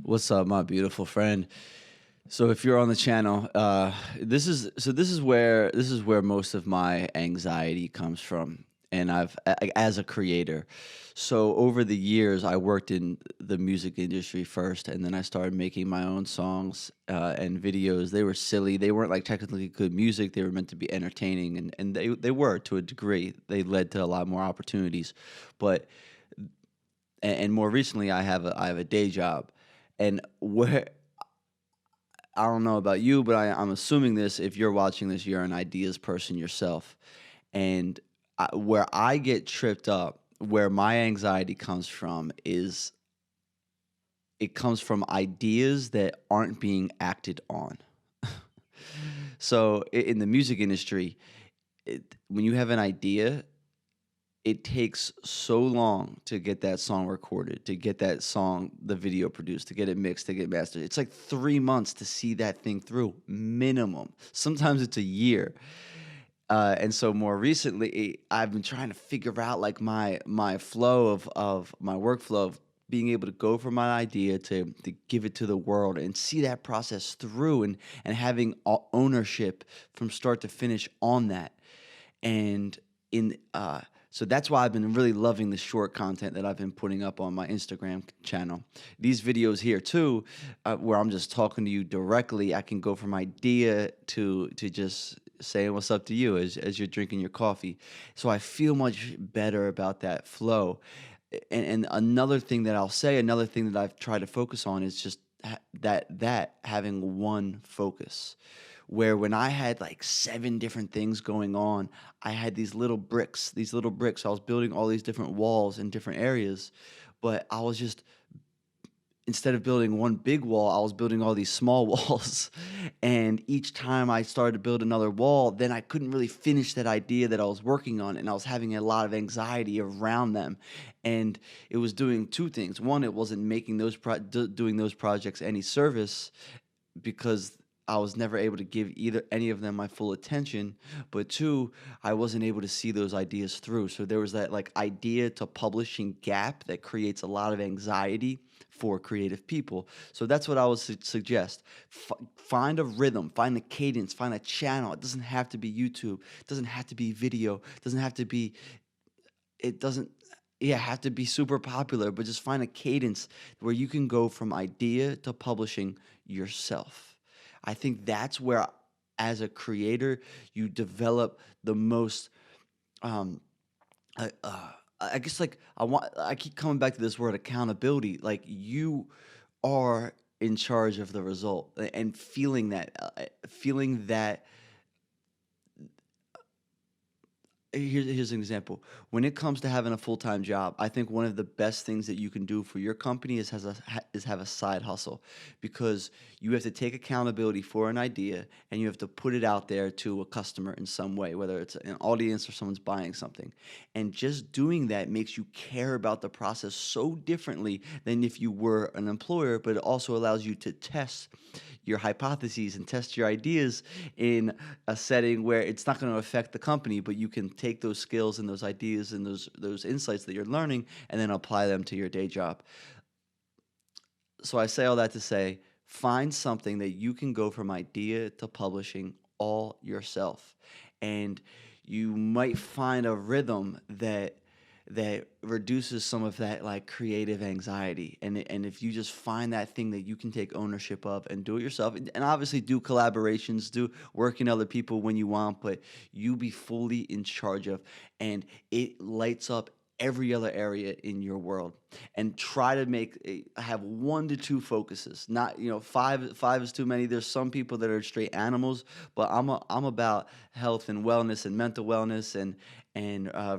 What's up, my beautiful friend? So if you're on the channel, this is where most of my anxiety comes from, and as a creator. So over the years, I worked in the music industry first, and then I started making my own songs and videos. They were silly. They weren't like technically good music. They were meant to be entertaining, and they were to a degree. They led to a lot more opportunities, but and more recently, I have a day job, and where I don't know about you, but I'm assuming this. If you're watching this, you're an ideas person yourself, and where I get tripped up, where my anxiety comes from, is it comes from ideas that aren't being acted on. So in the music industry, when you have an idea, it takes so long to get that song recorded, to get that song, the video produced, to get it mixed, to get mastered. It's like 3 months to see that thing through, minimum. Sometimes it's a year. And so more recently, I've been trying to figure out like my flow of my workflow of being able to go from my idea to give it to the world and see that process through and having ownership from start to finish on that. And in so that's why I've been really loving the short content that I've been putting up on my Instagram channel. These videos here too, where I'm just talking to you directly. I can go from idea to just saying what's up to you as you're drinking your coffee. So I feel much better about that flow. And another thing that I'll say, another thing that I've tried to focus on is just that having one focus, where when I had like seven different things going on, I had these little bricks. I was building all these different walls in different areas, but I was just, instead of building one big wall, I was building all these small walls. And each time I started to build another wall, then I couldn't really finish that idea that I was working on. And I was having a lot of anxiety around them. And it was doing two things. One, it wasn't making doing those projects any service, because I was never able to give either any of them my full attention. But two, I wasn't able to see those ideas through. So there was that like idea to publishing gap that creates a lot of anxiety for creative people. So that's what I would suggest. Find a rhythm, find a cadence, find a channel. It doesn't have to be YouTube. It doesn't have to be video. It doesn't have to be it doesn't yeah, have to be super popular, but just find a cadence where you can go from idea to publishing yourself. I think that's where, as a creator, you develop the most. Um, I, uh, I guess like I keep coming back to this word accountability. Like you are in charge of the result, and feeling that. Here's an example. When it comes to having a full-time job, I think one of the best things that you can do for your company is have a side hustle, because you have to take accountability for an idea and you have to put it out there to a customer in some way, whether it's an audience or someone's buying something. And just doing that makes you care about the process so differently than if you were an employer, but it also allows you to test your hypotheses and test your ideas in a setting where it's not going to affect the company, but you can take those skills and those ideas and those insights that you're learning and then apply them to your day job. So I say all that to say, find something that you can go from idea to publishing all yourself. And you might find a rhythm that reduces some of that like creative anxiety. And if you just find that thing that you can take ownership of and do it yourself, and obviously do collaborations, do work in other people when you want, but you be fully in charge of, and it lights up every other area in your world. And try to have 1 to 2 focuses, not, five is too many. There's some people that are straight animals, but I'm about health and wellness and mental wellness, and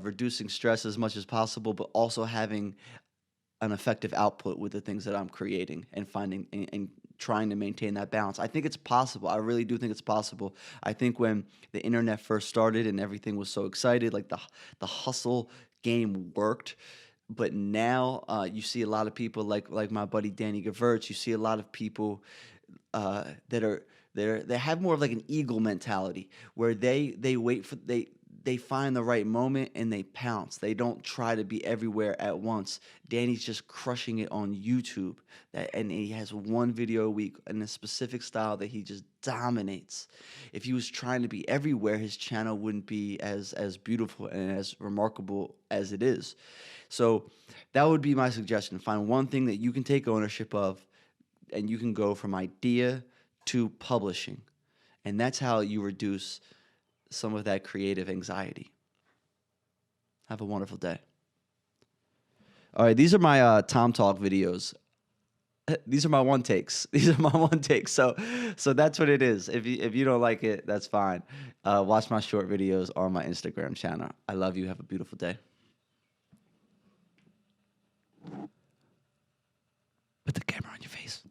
reducing stress as much as possible, but also having an effective output with the things that I'm creating, and finding and trying to maintain that balance. I think it's possible. I really do think it's possible. I think when the internet first started and everything was so excited, like the hustle game worked. But now you see a lot of people like my buddy Danny Gavertz. You see a lot of people that have more of like an eagle mentality, where they wait for they find the right moment and they pounce. They don't try to be everywhere at once. Danny's just crushing it on YouTube. And he has one video a week in a specific style that he just dominates. If he was trying to be everywhere, his channel wouldn't be as beautiful and as remarkable as it is. So that would be my suggestion. Find one thing that you can take ownership of, and you can go from idea to publishing. And that's how you reduce some of that creative anxiety. Have a wonderful day. All right, these are my Tom Talk videos. These are my one takes. These are my one takes. So that's what it is. If you don't like it, that's fine. Watch my short videos on my Instagram channel. I love you. Have a beautiful day. Put the camera on your face.